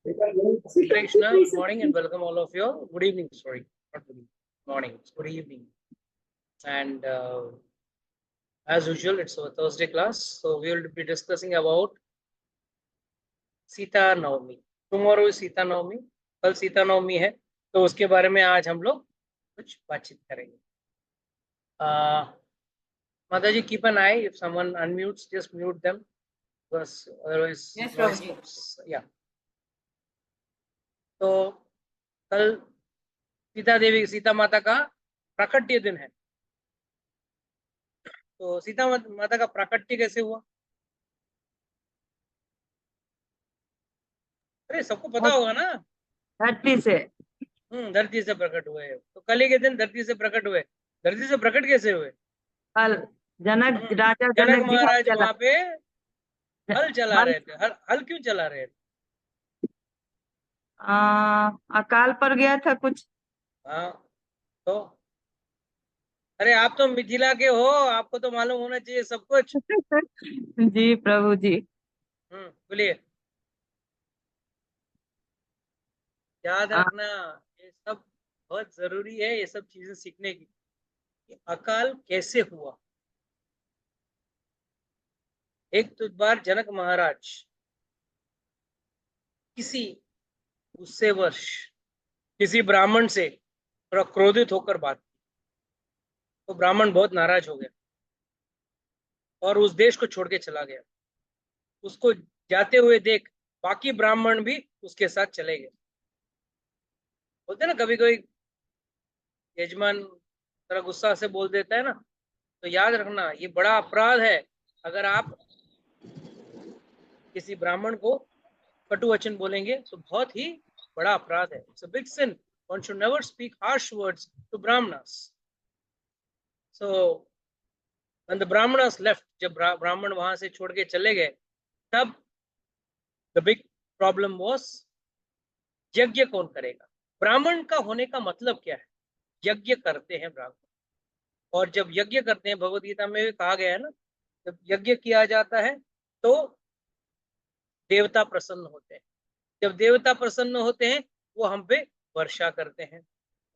Hare Krishna, good morning and welcome all of you. Good evening, sorry, not good evening. Morning, it's good evening. And as usual, it's our Thursday class. So we will be discussing about Sita Navami. Tomorrow Sita Navami, कल सीता नवमी है, तो उसके बारे में आज हम लोग कुछ बातचीत करेंगे. Mata ji, keep an eye. If someone unmutes, just mute them, because otherwise, Yes, noise Prabhuji. comes. Yeah. तो कल सीता देवी, सीता माता का प्राकट्य दिन है. तो सीता माता का प्राकट्य कैसे हुआ? अरे सबको पता होगा ना. धरती से. धरती से प्रकट हुए. तो कल के दिन धरती से प्रकट हुए. धरती से प्रकट कैसे हुए? हल जनक राजा जनक जनक जी महाराज चला. वहां पे हल चला हल रहे थे. हल क्यों चला रहे थे? अकाल पड़ गया था कुछ. हाँ. तो अरे आप तो मिथिला के हो, आपको तो मालूम होना चाहिए सब कुछ. जी प्रभु जी. बोलिए. याद आ, रखना, ये सब बहुत जरूरी है, ये सब चीजें सीखने की. अकाल कैसे हुआ? एक तो बार जनक महाराज किसी गुस्से वर्ष किसी ब्राह्मण से थोड़ा क्रोधित होकर बात की, तो ब्राह्मण बहुत नाराज हो गया और उस देश को छोड़ के चला गया. उसको जाते हुए देख बाकी ब्राह्मण भी उसके साथ चले गए. बोलते ना कभी कोई यजमान थोड़ा गुस्सा से बोल देता है ना, तो याद रखना ये बड़ा अपराध है. अगर आप किसी ब्राह्मण को कटु वचन बोलेंगे तो बहुत ही बड़ा अपराध है. It's a big sin. One should never speak harsh words to Brahmanas. So when the Brahmanas left, जब ब्राह्मण वहां से छोड़ के चले गए, तब द बिग प्रॉब्लम वाज यज्ञ कौन करेगा. ब्राह्मण का होने का मतलब क्या है? यज्ञ करते हैं ब्राह्मण. और जब यज्ञ करते हैं, भगवत गीता में भी कहा गया है ना, जब यज्ञ किया जाता है तो देवता प्रसन्न होते हैं. जब देवता प्रसन्न होते हैं, वो हम पे वर्षा करते हैं.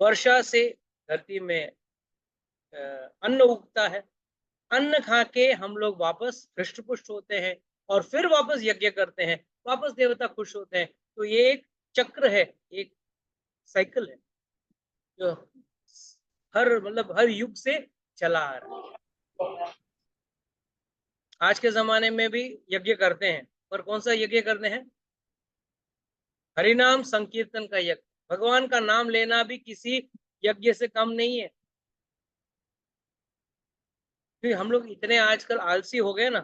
वर्षा से धरती में अन्न उगता है. अन्न खा के हम लोग वापस हृष्ट पुष्ट होते हैं और फिर वापस यज्ञ करते हैं, वापस देवता खुश होते हैं. तो ये एक चक्र है, एक साइकिल है जो हर युग से चला आ रहा है. आज के जमाने में भी यज्ञ करते हैं, पर कौन सा यज्ञ करते हैं? हरिनाम संकीर्तन का यज्ञ. भगवान का नाम लेना भी किसी यज्ञ से कम नहीं है. क्योंकि हम लोग इतने आजकल आलसी हो गए ना,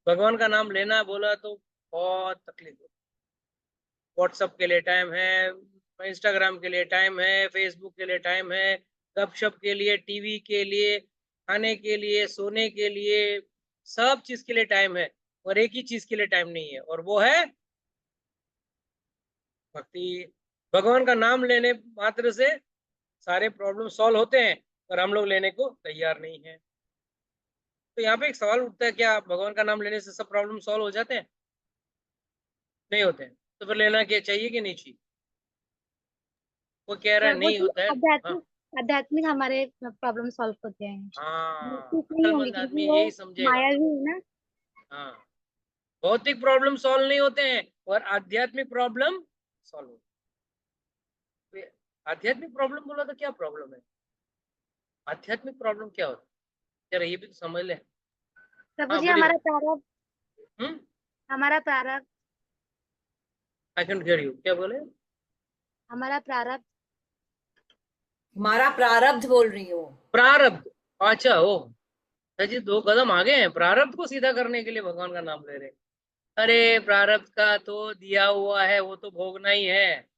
भगवान का नाम लेना बोला तो बहुत तकलीफ हो. व्हाट्सएप के लिए टाइम है, इंस्टाग्राम के लिए टाइम है, फेसबुक के लिए टाइम है, गपशप के लिए, टीवी के लिए, खाने के लिए, सोने के लिए, सब चीज के लिए टाइम है. और एक ही चीज के लिए टाइम नहीं है, और वो है भक्ति. भगवान का नाम लेने मात्र से सारे प्रॉब्लम सॉल्व होते हैं, पर हम लोग लेने को तैयार नहीं है. तो यहाँ पे एक सवाल उठता है, क्या भगवान का नाम लेने से सब प्रॉब्लम सॉल्व हो जाते हैं? नहीं होते हैं. तो फिर लेना क्या चाहिए कि नहीं चाहिए? वो कह रहा है प्रभु नहीं जी, होता है. हाँ. आध्यात्मिक हमारे प्रॉब्लम सॉल्व होते हैं. हाँ, भौतिक नहीं होंगे अक्लमंद क्योंकि आदमी वो यही समझेगा. माया ही है ना. हाँ. भौतिक प्रॉब्लम सॉल्व नहीं होते हैं और आध्यात्मिक प्रॉब्लम सॉल्व होते हैं. आध्यात्मिक प्रॉब्लम बोला तो क्या प्रॉब्लम है? आध्यात्मिक प्रॉब्लम क्या होता है, जरा ये भी तो समझ ले. प्रभु हाँ जी, बोलिए. हमारा प्रारब्ध. हम्म. हमारा प्रारब्ध. I can hear you. क्या बोले? हमारा प्रारब्ध. हमारा प्रारब्ध बोल रही हो. प्रारब्ध. अच्छा हो जी, 2 कदम आगे हैं. प्रारब्ध को सीधा करने के लिए भगवान का नाम ले रहे हैं. अरे प्रारब्ध का तो दिया हुआ है, वो तो भोगना ही है.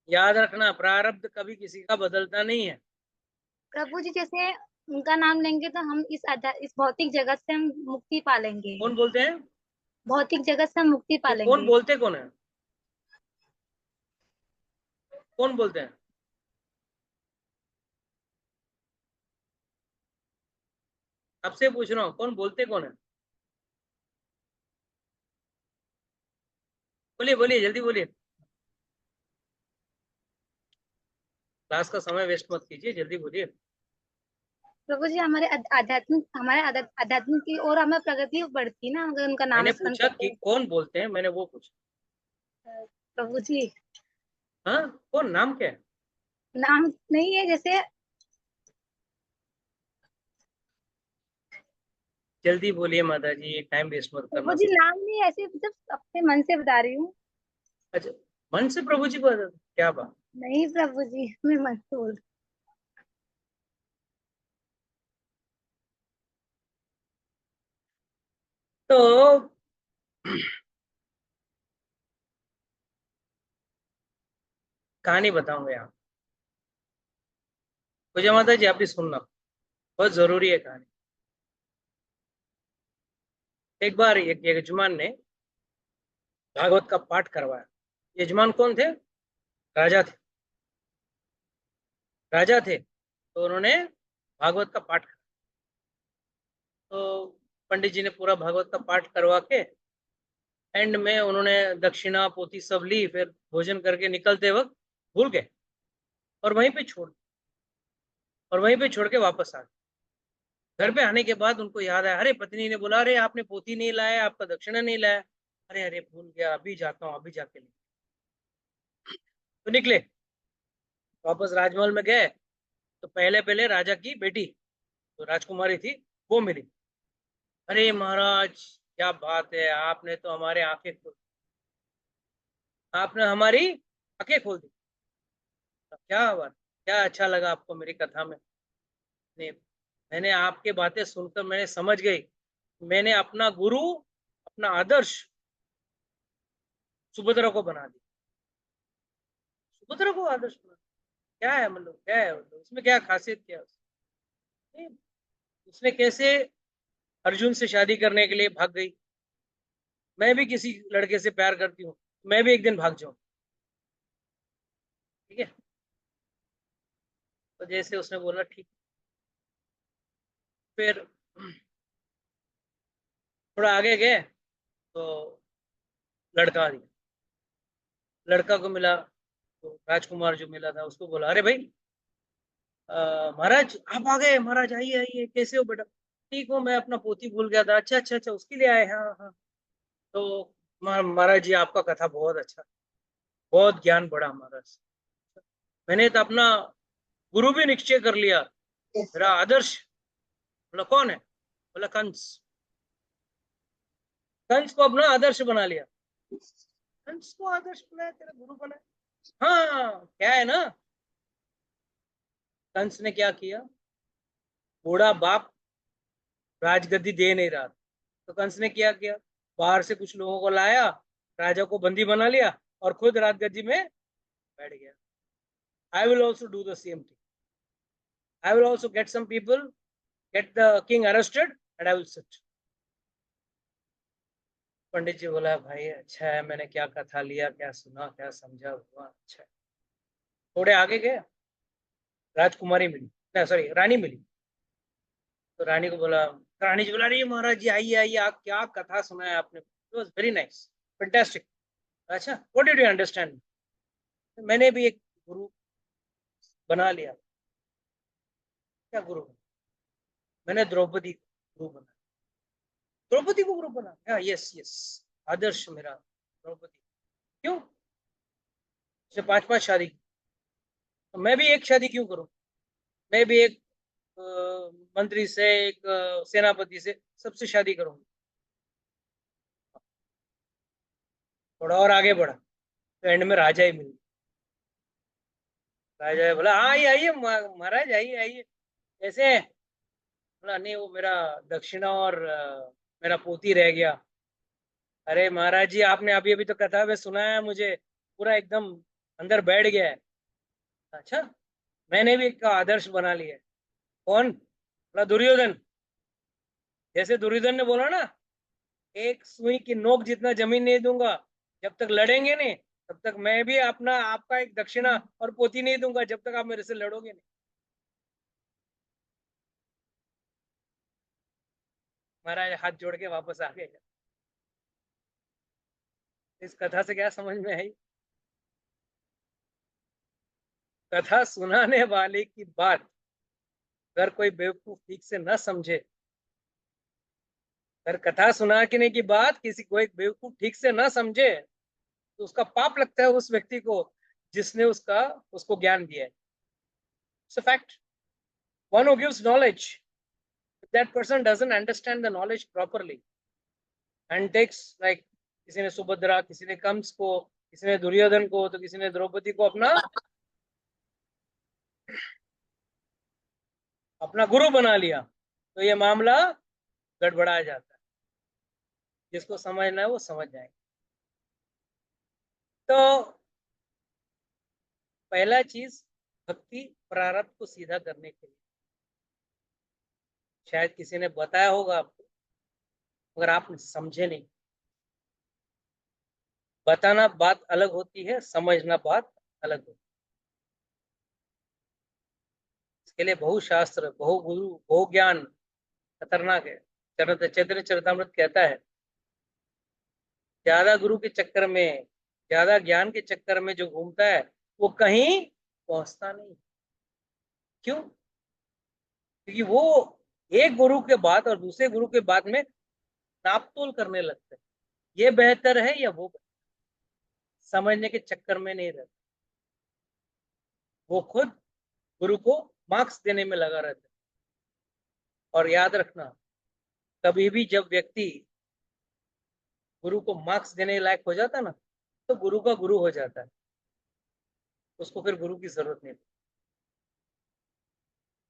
याद रखना, प्रारब्ध कभी किसी का बदलता नहीं है. प्रभु जी, जैसे उनका नाम लेंगे तो हम इस भौतिक जगत से हम मुक्ति पालेंगे. कौन बोलते हैं? भौतिक जगत से हम मुक्ति ये कौन पालेंगे. बोलते कौन है? कौन बोलते हैं? आपसे पूछ रहा हूँ, कौन बोलते कौन है? बोलिए बोलिए, जल्दी बोलिए, क्लास का समय वेस्ट मत कीजिए, जल्दी बोलिए। प्रभु जी हमारे आध्यात्मिक की ओर हमें प्रगति बढ़ती ना अगर उनका नाम मैंने स्मरण पूछा करते कि हैं। कौन बोलते हैं, मैंने वो पूछा। प्रभु जी हाँ, कौन, नाम क्या है? नाम नहीं है जैसे। जल्दी बोलिए माता जी, टाइम वेस्ट मत प्रभु करना। जी नाम नहीं है, ऐसे मतलब अपने मन से बता रही हूँ। अच्छा, मन से प्रभु जी को, क्या बात। नहीं प्रभु जी मैं मन से बोल। तो कहानी बताऊंगा यहाँ, पूजा माता जी, आप भी सुनना, बहुत जरूरी है कहानी। एक बार एक यजमान ने भागवत का पाठ करवाया। यजमान कौन थे? राजा थे। राजा थे, तो उन्होंने भागवत का पाठ करा। तो पंडित जी ने पूरा भागवत का पाठ करवा के एंड में उन्होंने दक्षिणा पोथी सब ली, फिर भोजन करके निकलते वक्त भूल गए और वहीं पे छोड़ के वापस आ गए। घर पे आने के बाद उनको याद आया, अरे पत्नी ने बोला, अरे आपने पोथी नहीं लाया, आपका दक्षिणा नहीं लाया। अरे अरे भूल गया, अभी जाता हूँ, अभी जाके ले। तो निकले, वापस राजमहल में गए। तो पहले पहले राजा की बेटी, जो राजकुमारी थी, वो मिली। अरे महाराज, क्या बात है, आपने हमारी आंखें खोल दी। क्या बात, क्या अच्छा लगा आपको मेरी कथा में? नहीं, मैंने आपके बातें सुनकर मैंने समझ गई, मैंने अपना गुरु, अपना आदर्श सुभद्रा को बना दिया। सुभद्रा को आदर्श बना, क्या है मतलब, क्या है मतलब, उसमें क्या खासियत, क्या है उसमें? उसने कैसे अर्जुन से शादी करने के लिए भाग गई? मैं भी किसी लड़के से प्यार करती हूँ, मैं भी एक दिन भाग जाऊं, ठीक है? तो जैसे उसने बोला ठीक। फिर थोड़ा आगे गए तो लड़का आ गया। लड़का को मिला, तो राजकुमार जो मिला था उसको बोला, अरे भाई, महाराज आप आ गए, महाराज आइए आइए, कैसे हो बेटा? ठीक हो, मैं अपना पोती भूल गया था। अच्छा अच्छा अच्छा, उसके लिए आए, हाँ हाँ। तो महाराज जी, आपका कथा बहुत अच्छा, बहुत ज्ञान बढ़ा महाराज। मैंने तो अपना गुरु भी निश्चय कर लिया, मेरा आदर्श। बोला कौन है? बोला कंस। कंस को अपना आदर्श बना लिया। कंस को आदर्श बनाया, तेरा गुरु बनाया? हाँ, क्या है ना, कंस ने क्या किया, बूढ़ा बाप राजगद्दी दे नहीं रहा था, तो कंस ने क्या किया, बाहर से कुछ लोगों को लाया, राजा को बंदी बना लिया और खुद राजगद्दी में बैठ गया। I will also do the same thing. I will also get some people, get the king arrested and I will sit. Pandit ji बोला, भाई अच्छा है, मैंने क्या कथा लिया, क्या सुना, क्या समझा हुआ, अच्छा है। थोड़े आगे गए, राजकुमारी मिली, ना सॉरी, रानी मिली। तो रानी को बोला, रानी जी बोला, अरे महाराज जी आइए आइए, आप क्या कथा सुनाया आपने, it was very nice, fantastic. अच्छा, व्हाट डिड यू अंडरस्टैंड? मैंने भी एक गुरु बना लिया। क्या गुरु? मैंने द्रौपदी को गुरु बना, द्रौपदी को गुरु बना, हाँ यस यस, आदर्श मेरा द्रौपदी। क्यों? उसने 5 5 शादी की, तो मैं भी एक शादी क्यों करूं? मैं भी एक अ, मंत्री से, एक सेनापति से, सबसे शादी करूंगा। थोड़ा और आगे बढ़ा, तो एंड में राजा ही मिल। राजा है बोला, हाँ आइए आइए महाराज, आइए आइए, कैसे हैं? बोला नहीं, वो मेरा दक्षिणा और मेरा पोती रह गया। अरे महाराज जी, आपने अभी अभी तो कथा में सुनाया मुझे, पूरा एकदम अंदर बैठ गया है। अच्छा, मैंने भी एक आदर्श बना लिया है। कौन? बोला दुर्योधन। जैसे दुर्योधन ने बोला ना, एक सुई की नोक जितना जमीन नहीं दूंगा जब तक लड़ेंगे नहीं, तब तक मैं भी अपना आपका एक दक्षिणा और पोती नहीं दूंगा जब तक आप मेरे से लड़ोगे नहीं। महाराज हाथ जोड़ के वापस आ गए। इस कथा से क्या समझ में आई? कथा सुनाने वाले की बात अगर कोई बेवकूफ ठीक से न समझे, अगर कथा सुनाने की बात किसी कोई बेवकूफ ठीक से न समझे, तो उसका पाप लगता है उस व्यक्ति को जिसने उसको ज्ञान दिया है। It's a fact. One who gives knowledge, that person doesn't understand the knowledge properly and takes like, किसी ने सुभद्रा, किसी ने कंस को, किसी ने दुर्योधन को, तो किसी ने द्रौपदी को अपना गुरु बना लिया, तो ये मामला गड़बड़ा जाता है। जिसको समझना है वो समझ जाएगा। तो पहला चीज, भक्ति प्रारब्ध को सीधा करने के लिए, शायद किसी ने बताया होगा आपको, मगर आप समझे नहीं। बताना बात अलग होती है, समझना बात अलग होती है। इसके लिए बहु शास्त्र, बहु गुरु, बहु ज्ञान खतरनाक है। चैतन्य चरितामृत कहता है, ज्यादा गुरु के चक्कर में, ज्यादा ज्ञान के चक्कर में जो घूमता है वो कहीं पहुंचता नहीं। क्यों? क्योंकि वो एक गुरु के बाद और दूसरे गुरु के बाद में नापतोल करने लगते हैं, ये बेहतर है या वो बेहतर, समझने के चक्कर में नहीं रहता। वो खुद गुरु को मार्क्स देने में लगा रहता है। और याद रखना, कभी भी जब व्यक्ति गुरु को मार्क्स देने लायक हो जाता है ना, तो गुरु का गुरु हो जाता है, उसको फिर गुरु की जरूरत नहीं।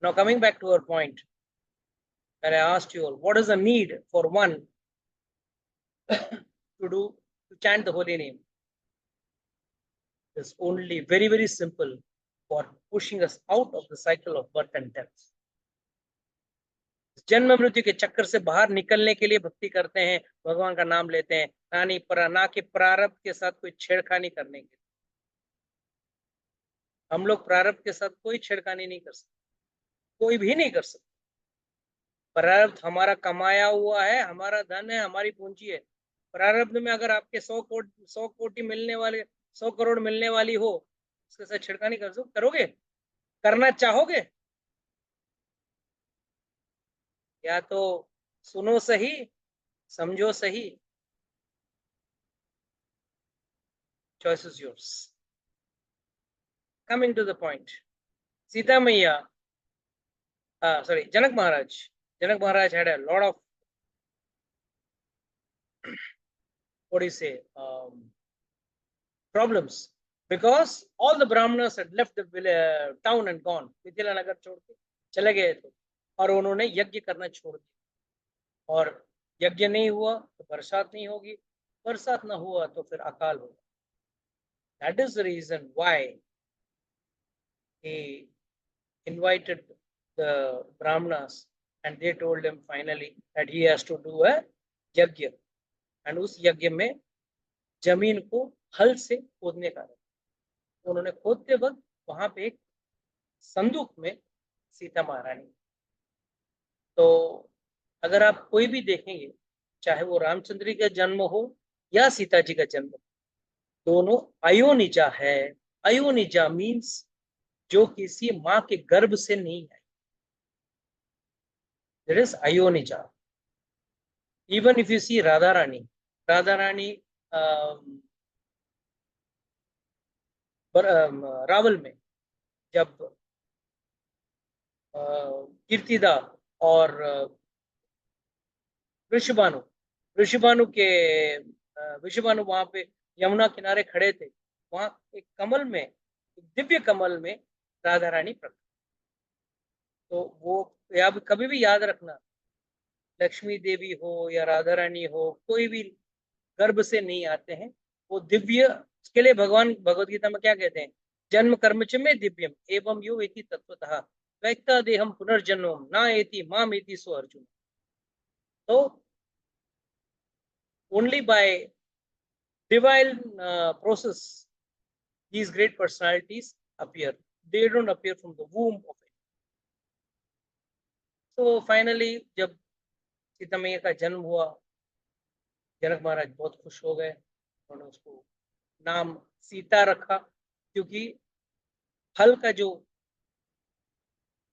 Now coming back to our point, that I asked you all, what is the need for one to chant the holy name? It's only very, very simple for pushing us out of the cycle of birth and death. जन्म मृत्यु के चक्कर से बाहर निकलने के लिए भक्ति करते हैं, भगवान का नाम लेते हैं, ना कि प्रारब्ध के साथ कोई छेड़खानी करने के लिए। हम लोग प्रारब्ध के साथ कोई छेड़खानी नहीं कर सकते, कोई भी नहीं कर सकते। प्रारब्ध हमारा कमाया हुआ है, हमारा धन है, हमारी पूंजी है। प्रारब्ध में अगर आपके 100 कोटि मिलने वाले, 100 करोड़ मिलने वाली हो, उसके साथ छिड़कानी करोगे? करना चाहोगे? या तो सुनो सही, समझो सही, choice is yours. Coming to the point, Sita मैया, Janak Maharaj had a lot of, what do you say, problems, because all the Brahmanas had left the town and gone. Mithila नगर छोड़ के चले गए थे और उन्होंने यज्ञ करना छोड़ दिया। और यज्ञ नहीं हुआ तो बरसात नहीं होगी, बरसात ना हुआ तो फिर अकाल होगा। That is the reason why he invited the Brahmanas and they told him finally that he has to do a यज्ञ। and उस यज्ञ में जमीन को हल से खोदने का, उन्होंने खोदते वक्त वहां पे एक संदूक में सीता महारानी। तो अगर आप कोई भी देखेंगे, चाहे वो रामचंद्र का जन्म हो या सीता जी का जन्म, दोनों अयोनिजा है। अयोनिजा मीन्स जो किसी माँ के गर्भ से नहीं आई। There is अयोनिजा। Even if you see Radha Rani Rawal में जब कीर्तिदा और ऋषिभानु वहां पे यमुना किनारे खड़े थे, वहां एक कमल में, एक दिव्य कमल में राधा रानी प्रकट। तो वो कभी भी याद रखना, लक्ष्मी देवी हो या राधा रानी हो, कोई भी गर्भ से नहीं आते हैं, वो दिव्य। इसके लिए भगवान भगवद गीता में क्या कहते हैं? जन्म कर्म च में दिव्यम एवं यो वेति तत्वतः व्यक्ता देहम पुनर्जन्म ना एति माम एति सो अर्जुन। तो only by divine process these great personalities appear. They don't appear from the womb of it. So finally जब सीता मैया का जन्म हुआ, जनक महाराज बहुत खुश हो गए उन्होंने उसको नाम सीता रखा, क्योंकि हल का जो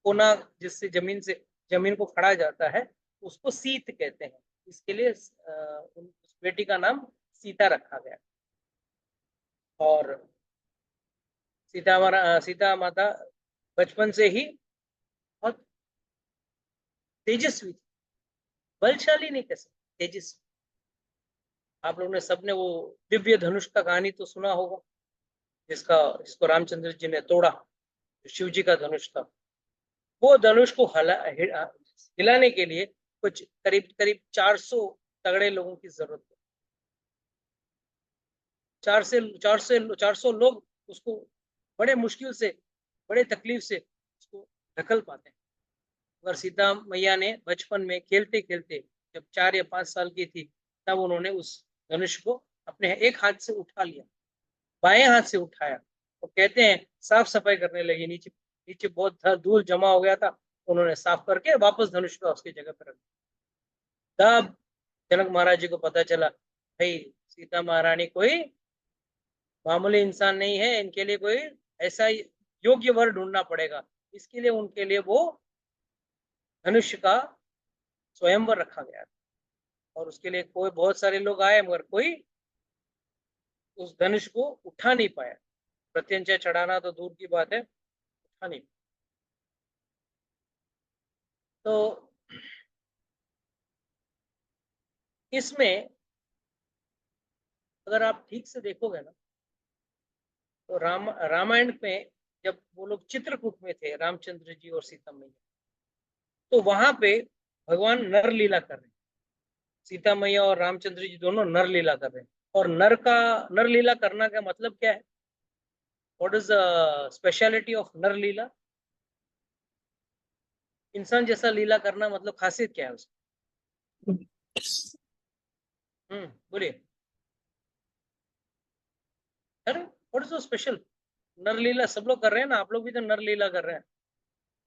कोना जिससे जमीन को खड़ा जाता है उसको सीत कहते हैं, इसके लिए उस बेटी का नाम सीता रखा गया। और सीता माता बचपन से ही बहुत तेजस्वी थी, बलशाली नहीं कह सकते, तेजस्वी। आप लोगों ने सबने वो दिव्य धनुष का कहानी तो सुना होगा, जिसको रामचंद्र जी ने तोड़ा, शिव जी का धनुष था। वो धनुष को हिलाने के लिए कुछ करीब करीब 400 तगड़े लोगों की जरूरत है। 400 लोग उसको बड़े मुश्किल से, बड़े तकलीफ से उसको ढकल पाते हैं। अगर सीता मैया ने बचपन में खेलते खेलते जब 4 या 5 साल की थी, तब उन्होंने उस धनुष को अपने एक हाथ से उठा लिया, बाएं हाथ से उठाया, तो कहते हैं साफ सफाई करने लगी, नीचे नीचे बहुत धूल जमा हो गया था, उन्होंने साफ करके वापस धनुष को उसकी जगह पर रख दिया। तब जनक महाराज जी को पता चला, भाई सीता महारानी कोई मामूली इंसान नहीं है, इनके लिए कोई ऐसा योग्य वर ढूंढना पड़ेगा। इसके लिए उनके लिए वो धनुष का स्वयंवर रखा गया और उसके लिए कोई बहुत सारे लोग आए, मगर कोई उस धनुष को उठा नहीं पाया। प्रत्यंचा चढ़ाना तो दूर की बात है, उठा नहीं। तो इसमें अगर आप ठीक से देखोगे ना, तो रामायण में जब वो लोग चित्रकूट में थे, रामचंद्र जी और सीता मैया, तो वहां पे भगवान नर लीला कर रहे हैं। सीता मैया और रामचंद्र जी दोनों नर लीला कर रहे हैं। और नर लीला करना का मतलब क्या है? What is the speciality of नर लीला? इंसान जैसा लीला करना मतलब खासियत क्या है उसकी? बोलिए। अरे व्हाट इज सो स्पेशल? नर लीला सब लोग कर रहे हैं ना, आप लोग भी तो नर लीला कर रहे हैं,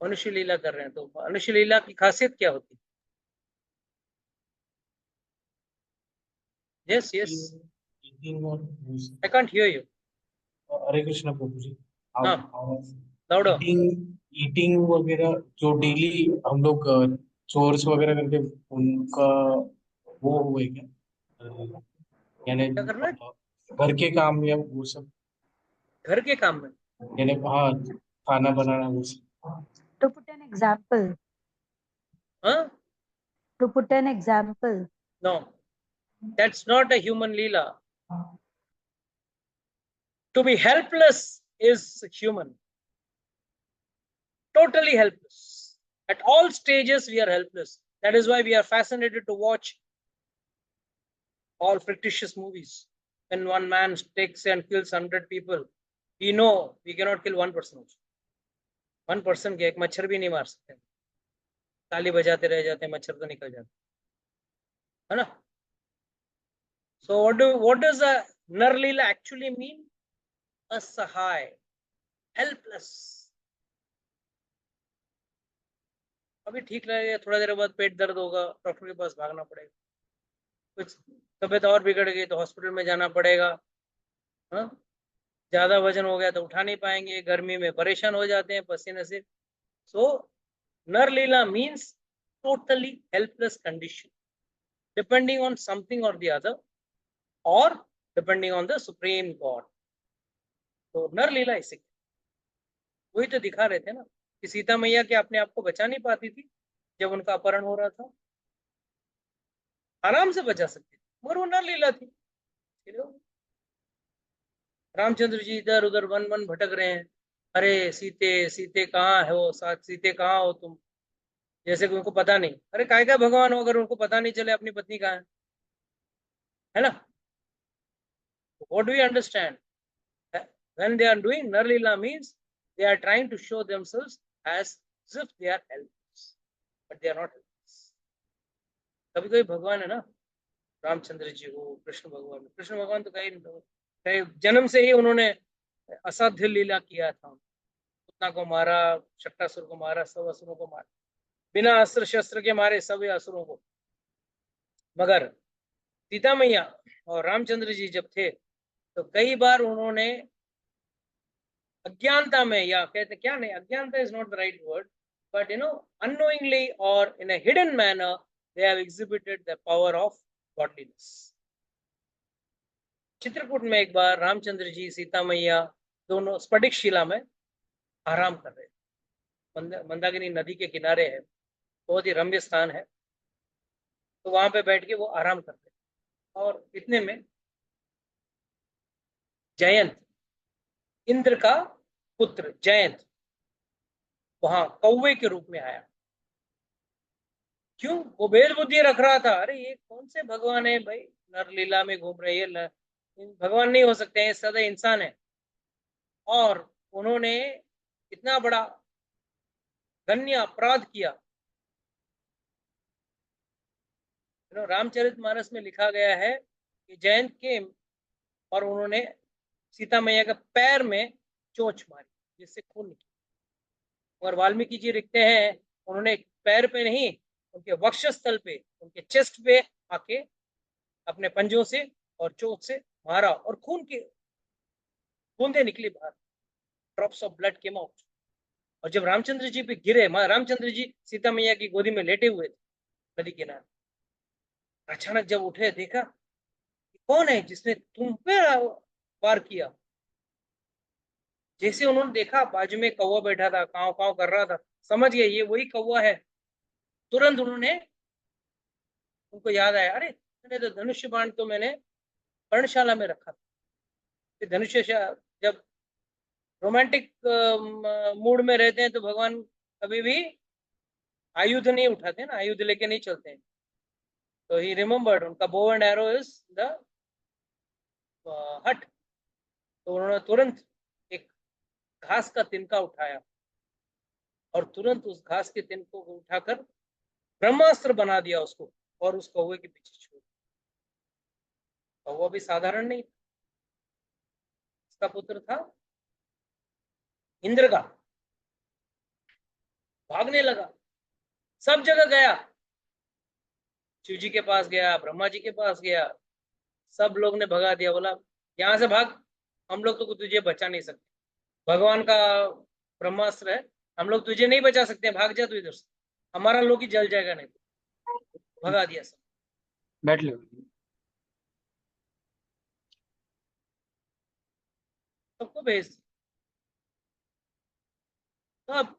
मनुष्य लीला कर रहे हैं। तो मनुष्य लीला की खासियत क्या होती है? Yes yes, I can't hear you. Hare Krishna प्रभु जी। हाँ, लाउडर। ईटिंग वगैरह जो डेली हम लोग चोर्स वगैरह करके उनका वो हुए क्या, यानी क्या करना है? घर के काम या वो सब, घर के काम में? यानी हाँ खाना बनाना वो सब। To put an example, हाँ, to put an example, no, that's not a human leela. To be helpless is human, totally helpless. At all stages we are helpless. That is why we are fascinated to watch all fictitious movies. When one man takes and kills 100 people, we know we cannot kill one person also. One person के एक मच्छर भी नहीं मार सकते, ताली बजाते रह जाते हैं, मच्छर तो निकल जाते है ना। So what does a nar leela actually mean? असहाय, helpless. अभी ठीक लगेगा, थोड़ा देर बाद पेट दर्द होगा, डॉक्टर के पास भागना पड़ेगा। कुछ तबीयत और बिगड़ गई तो हॉस्पिटल में जाना पड़ेगा। हाँ, ज्यादा वजन हो गया तो उठा नहीं पाएंगे, गर्मी में परेशान हो जाते हैं पसीने से। सो नर लीला means totally helpless condition, depending on something और द अदर, और depending on the supreme God. तो नर लीला इसे, वही तो दिखा रहे थे ना कि सीता मैया के अपने आप को बचा नहीं पाती थी जब उनका अपहरण हो रहा था। आराम से बचा सकती थी, मगर वो नर लीला थी। रामचंद्र जी इधर उधर वन वन भटक रहे हैं, अरे सीते सीते कहाँ है वो, साथ सीते कहाँ हो तुम, जैसे कि उनको पता नहीं। अरे काय का भगवान हो अगर उनको पता नहीं चले अपनी पत्नी कहाँ है ना। What do you understand? when they are doing nar leela means they are trying to show themselves as if they are helpless, but they are not helpless. कभी कभी भगवान है ना, रामचंद्र जी हो, कृष्ण भगवान तो कई जन्म से ही उन्होंने असाध्य लीला किया था। पुतना को मारा, शक्टासुर को मारा, सब असुरों को मारा, बिना अस्त्र शस्त्र के मारे सब असुरों को। मगर सीता मैया और रामचंद्र जी जब थे तो कई बार उन्होंने अज्ञानता में, या कहते क्या नहीं, अज्ञानता is not the right word, but unknowingly or in a hidden manner they have exhibited the power of godliness. Chitrakoot में एक बार रामचंद्र जी सीता मैया दोनों स्फटिक शिला में आराम कर रहे हैं। मंदाकिनी नदी के किनारे है, बहुत ही रम्य स्थान है। तो वहां पे बैठ के वो आराम करते हैं और इतने में जयंत, इंद्र का पुत्र जयंत, वहां कौवे के रूप में आया। क्यों? वो भेद बुद्धि रख रहा था, अरे ये कौन से भगवान है भाई, नरलीला में घूम रहे हैं, भगवान नहीं हो सकते हैं, सदा इंसान है। और उन्होंने इतना बड़ा धन्य अपराध किया। रामचरितमानस में लिखा गया है कि जयंत के और उन्होंने सीता मैया के पैर में चोंच मारी जिससे खून निकला। और वाल्मीकि जी लिखते हैं उन्होंने पैर पे नहीं, उनके वक्षस्थल पे, उनके चेस्ट पे आके अपने पंजों से और चोट से मारा और खून की बूंदे निकली बाहर, drops of blood came out. और जब रामचंद्र जी पे गिरे, रामचंद्र जी सीता मैया की गोदी में लेटे हुए थे नदी किनारे, अचानक जब उठे देखा कौन है जिसने तुम पे वार किया। जैसे उन्होंने देखा बाजू में कौवा बैठा था, काव काव कर रहा था, समझ गए ये वही कौवा है। तुरंत उन्होंने, उनको याद आया, अरे मैंने तो धनुष्य बाण तो मैंने पर्णशाला में रखा था। धनुष्य जब रोमांटिक मूड में रहते हैं तो भगवान कभी भी आयुध नहीं उठाते ना, आयुध लेके नहीं चलते हैं। तो ही रिमेम्बर्ड उनका bow and arrow is the हट। तो उन्होंने तुरंत एक घास का तिनका उठाया और तुरंत उस घास के तिनकों को उठाकर ब्रह्मास्त्र बना दिया उसको और उस कौवे के पीछे छोड़। कौवा भी साधारण नहीं, इसका पुत्र था इंद्र का। भागने लगा, सब जगह गया, शिव जी के पास गया, ब्रह्मा जी के पास गया, सब लोग ने भगा दिया, बोला यहाँ से भाग, हम लोग तो तुझे बचा नहीं सकते, भगवान का ब्रह्मास्त्र है, हम लोग तुझे नहीं बचा सकते, भाग जा तू इधर से, हमारा लोग ही जल जाएगा नहीं। भगा दिया सब। बैठ लो। सबको भेज दिया। तो अब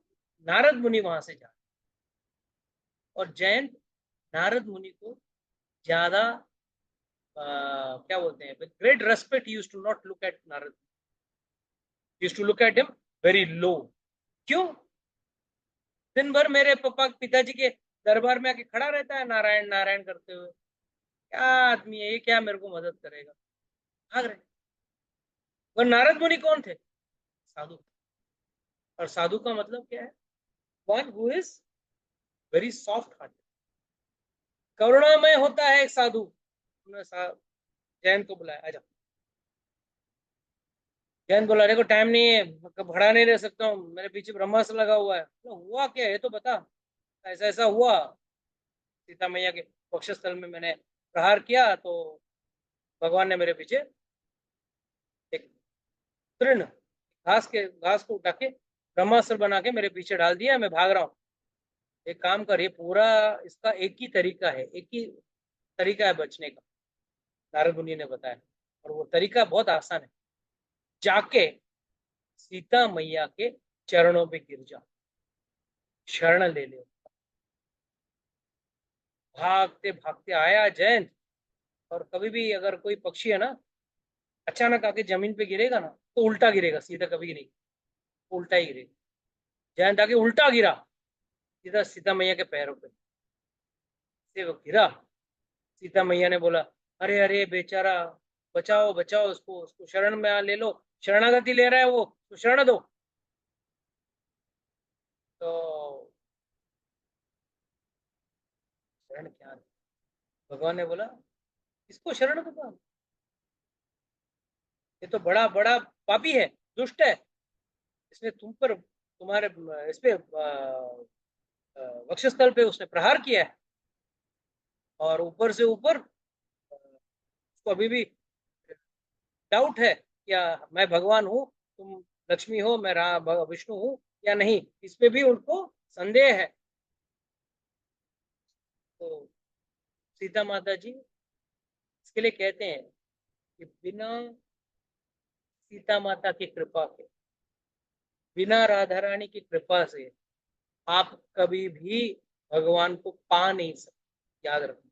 नारद मुनि वहां से जा, और जयंत नारद मुनि को ज्यादा क्या बोलते हैं, great respect, used to not look at Narad, used to look at him very low. क्यों? दिन भर मेरे पिताजी के दरबार में आके खड़ा रहता है नारायण नारायण करते हुए, क्या आदमी है ये, क्या मेरे को मदद करेगा, भाग रहे। और नारद मुनि कौन थे? साधु। और साधु का मतलब क्या है? One who is very soft heart, करुणामय होता है एक साधु। उन्होंने जैन को बुलाया, आजा। जैन बोला देखो टाइम नहीं है, खड़ा नहीं रह सकता हूँ, मेरे पीछे ब्रह्मास्त्र लगा हुआ है। तो हुआ क्या है तो बता। ऐसा ऐसा हुआ, सीता मैया के वक्षस्थल में मैंने प्रहार किया तो भगवान ने मेरे पीछे एक तृण घास को उठा के ब्रह्मास्त्र बना के मेरे पीछे डाल दिया, मैं भाग रहा हूँ। एक काम कर, ये पूरा इसका एक ही तरीका है, एक ही तरीका है बचने का, नारद मुनि ने बताया। और वो तरीका बहुत आसान है, जाके सीता मैया के चरणों पे गिर जा, शरण ले ले। भागते भागते आया जयंत। और कभी भी अगर कोई पक्षी है ना अचानक आके जमीन पे गिरेगा ना तो उल्टा गिरेगा, सीधा कभी नहीं, उल्टा ही गिरेगा। जयंत आके उल्टा गिरा सीधा सीता मैया के पैरों पे से वो गिरा। सीता मैया ने बोला अरे अरे बेचारा, बचाओ बचाओ उसको, उसको शरण में ले लो, शरणागति ले रहा है वो, तो शरण दो। तो शरण क्या, भगवान ने बोला इसको शरण दूंगा, ये तो बड़ा बड़ा पापी है, दुष्ट है, इसने तुम पर, तुम्हारे इस पे वक्षस्थल पे उसने प्रहार किया है, और ऊपर से ऊपर उसको अभी भी डाउट है क्या मैं भगवान हूँ, तुम लक्ष्मी हो, मैं विष्णु हूँ या नहीं, इस पे भी उनको संदेह है। तो सीता माता जी इसके लिए कहते हैं कि बिना सीता माता की कृपा के, बिना राधा रानी की कृपा से आप कभी भी भगवान को पा नहीं सकते। याद रखना,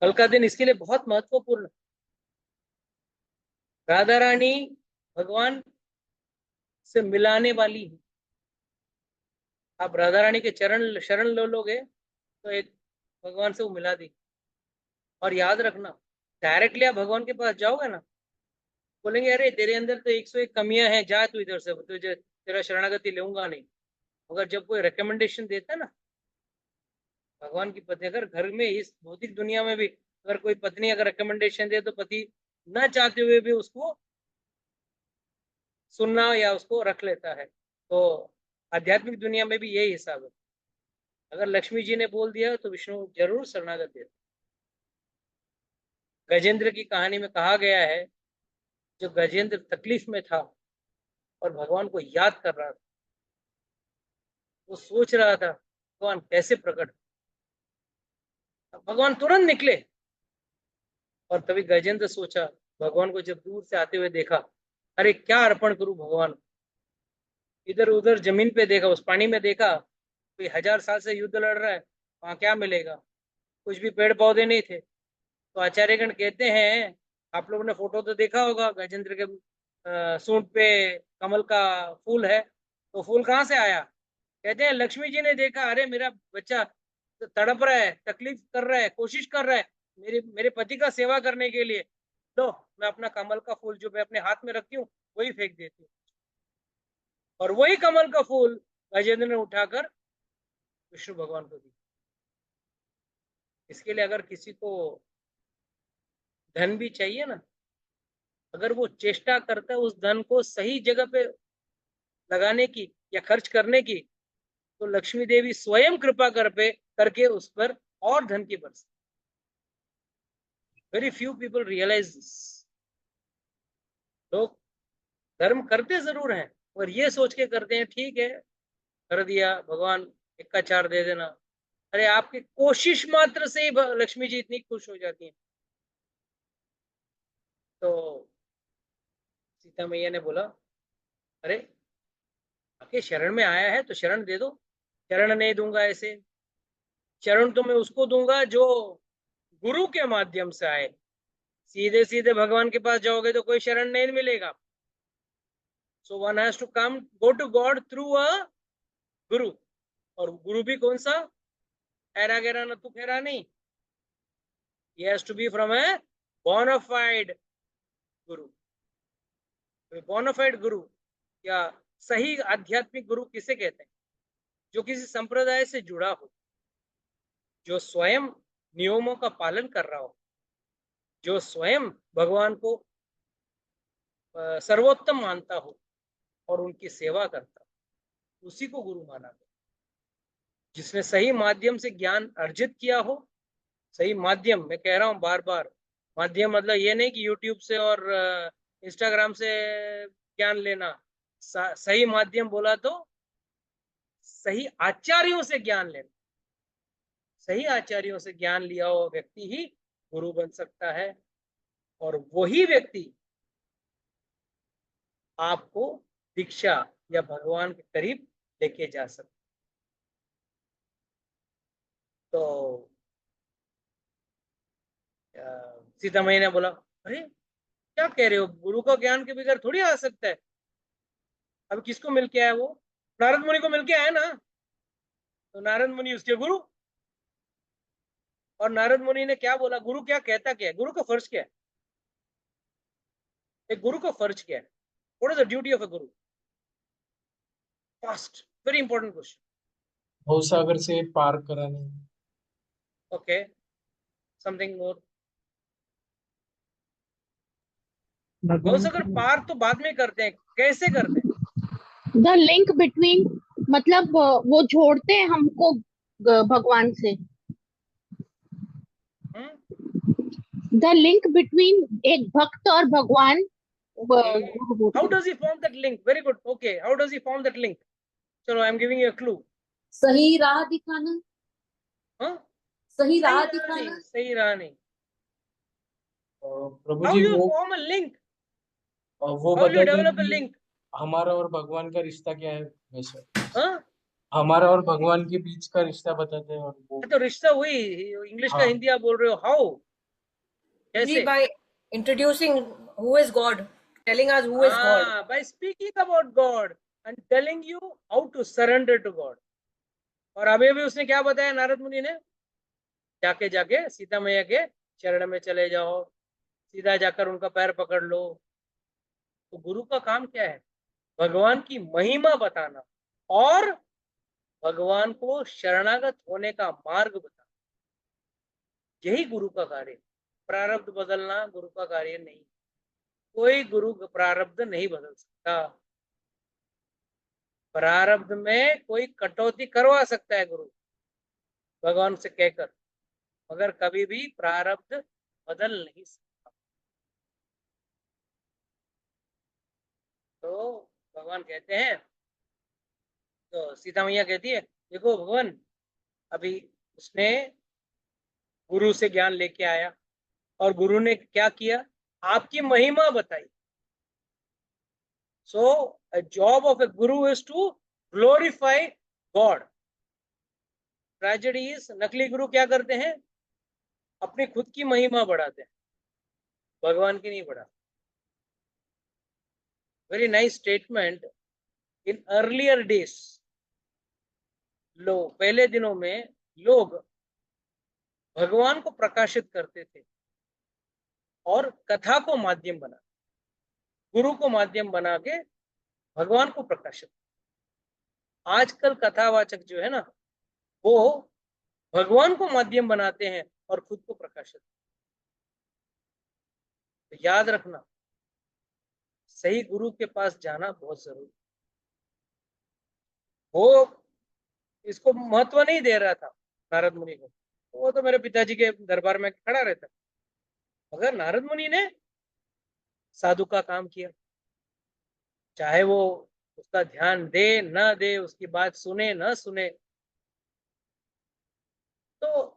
कल का दिन इसके लिए बहुत महत्वपूर्ण है। राधा रानी भगवान से मिलाने वाली है। आप राधा रानी के चरण शरण लो लोगे तो एक भगवान से वो मिला दी। और याद रखना, डायरेक्टली आप भगवान के पास जाओगे ना, बोलेंगे अरे तेरे अंदर तो 101 कमियां हैं, जा तू इधर से, तुझे तेरा शरणागति लूंगा नहीं। मगर जब कोई रिकमेंडेशन देता है ना भगवान की पत्नी, अगर घर में इस भौतिक दुनिया में भी अगर कोई पत्नी अगर रिकमेंडेशन दे तो पति न चाहते हुए भी उसको सुनना या उसको रख लेता है। तो आध्यात्मिक दुनिया में भी यही हिसाब है। अगर लक्ष्मी जी ने बोल दिया तो विष्णु जरूर शरणागत देते। गजेंद्र की कहानी में कहा गया है, जो गजेंद्र तकलीफ में था और भगवान को याद कर रहा था, वो सोच रहा था भगवान कैसे प्रकट। भगवान तुरंत निकले। और तभी गजेंद्र सोचा, भगवान को जब दूर से आते हुए देखा, अरे क्या अर्पण करूं भगवान। इधर उधर जमीन पे देखा, उस पानी में देखा, कोई 1000 साल से युद्ध लड़ रहा है, वहां क्या मिलेगा, कुछ भी पेड़ पौधे नहीं थे। तो आचार्यगण कहते हैं, आप लोगों ने फोटो तो देखा होगा, गजेंद्र के सूंड पे कमल का फूल है, तो फूल कहाँ से आया। कहते हैं लक्ष्मी जी ने देखा, अरे मेरा बच्चा तड़प रहा है, तकलीफ कर रहा है, कोशिश कर रहा है मेरे मेरे पति का सेवा करने के लिए, लो मैं अपना कमल का फूल जो मैं अपने हाथ में रखती हूँ वही फेंक देती हूँ। और वही कमल का फूल गजेंद्र ने उठाकर विष्णु भगवान को दी। इसके लिए अगर किसी को धन भी चाहिए ना, अगर वो चेष्टा करता है उस धन को सही जगह पे लगाने की या खर्च करने की, तो लक्ष्मी देवी स्वयं कृपा करके उस पर और धन की बरस। Very few people realise this. लोग धर्म करते जरूर हैं और ये सोच के करते हैं ठीक है कर दिया भगवान, एक का चार दे देना। अरे आपकी कोशिश मात्र से ही लक्ष्मी जी इतनी खुश हो जाती हैं। तो सीता मैया ने बोला, अरे आके शरण में आया है तो शरण दे दो। शरण नहीं दूंगा ऐसे, शरण तो मैं उसको दूंगा जो गुरु के माध्यम से आए। सीधे सीधे भगवान के पास जाओगे तो कोई शरण नहीं मिलेगा। So one has to come go to God through a guru. और गुरु भी कौन सा, ऐरा गैरा नत्थु खेरा नहीं, he has to be from a bona fide Guru. bona fide गुरु या सही आध्यात्मिक गुरु किसे कहते हैं, जो किसी संप्रदाय से जुड़ा हो, जो स्वयं नियमों का पालन कर रहा हो, जो स्वयं भगवान को सर्वोत्तम मानता हो और उनकी सेवा करता हो, उसी को गुरु माना गया। जिसने सही माध्यम से ज्ञान अर्जित किया हो, सही माध्यम, मैं कह रहा हूं बार बार, माध्यम मतलब ये नहीं कि यूट्यूब से और इंस्टाग्राम से ज्ञान लेना। सही माध्यम बोला तो सही आचार्यों से ज्ञान लेना। सही आचार्यों से ज्ञान लिया हुआ व्यक्ति ही गुरु बन सकता है, और वही व्यक्ति आपको दीक्षा या भगवान के करीब लेके जा सकता। तो सीता मैया ने बोला, अरे क्या कह रहे हो, गुरु का ज्ञान के बगैर थोड़ी आ सकता है। अब किसको मिल के आया वो, नारद मुनि को मिल के आया ना, तो नारद मुनि उसके गुरु। और नारद मुनि ने क्या बोला, गुरु क्या कहता, क्या है गुरु का फर्ज, क्या है एक गुरु का फर्ज क्या है, what is the duty of a guru. First very important question. भवसागर से पार कराने। Okay, something more. भवसागर पार तो बाद में करते हैं, कैसे करते हैं। द लिंक बिटवीन, मतलब वो जोड़ते हैं हमको भगवान से। द लिंक बिटवीन एक भक्त और भगवान Okay. गुरु होते How हैं। does he form that link? Very good. Okay. How does he form that link? चलो, I'm giving you a clue. सही राह दिखाना, हाँ? सही राह सही राह दिखाना। नहीं, सही राह नहीं। प्रभु How जी you वो form a link? वो How you बता develop a दीजिए link? हमारा और भगवान का रिश्ता क्या है वैसे। हाँ? हमारा और भगवान के बीच का रिश्ता बताते हैं और वो तो रिश्ता हुई, इंग्लिश का हाँ हिंदी आप बोल रहे हो, हाउ, जी, कैसे? by introducing who is God, telling us who is God. हाँ, by speaking about God and telling you how to surrender to God. और अभी भी उसने क्या बताया नारद मुनि ने? जाके जाके सीता मैया के चरण में चले जाओ, सीधा जाकर उनका पैर पकड़ लो। तो गुरु का काम क्या है? भगवान की महिमा बताना और भगवान को शरणागत होने का मार्ग बताना, यही गुरु का कार्य। प्रारब्ध बदलना गुरु का कार्य नहीं। कोई गुरु प्रारब्ध नहीं बदल सकता। प्रारब्ध में कोई कटौती करवा सकता है गुरु भगवान से कहकर, मगर कभी भी प्रारब्ध बदल नहीं सकता। तो भगवान कहते हैं, तो सीता मैया कहती है, देखो भगवान, अभी उसने गुरु से ज्ञान लेके आया और गुरु ने क्या किया? आपकी महिमा बताई। सो a job of a guru is to glorify God. Tragedy is, नकली गुरु क्या करते हैं? अपनी खुद की महिमा बढ़ाते हैं, भगवान की नहीं बढ़ाते। Very nice statement. In earlier days, लोग पहले दिनों में लोग भगवान को प्रकाशित करते थे और कथा को माध्यम बना, गुरु को माध्यम बना के भगवान को प्रकाशित। आजकल कथावाचक जो है ना, वो भगवान को माध्यम बनाते हैं और खुद को प्रकाशित। तो याद रखना, सही गुरु के पास जाना बहुत जरूरी। वो इसको महत्व नहीं दे रहा था नारद मुनि को, वो तो मेरे पिताजी के दरबार में खड़ा रहता। मगर नारद मुनि ने साधु का काम किया, चाहे वो उसका ध्यान दे न दे, उसकी बात सुने न सुने। तो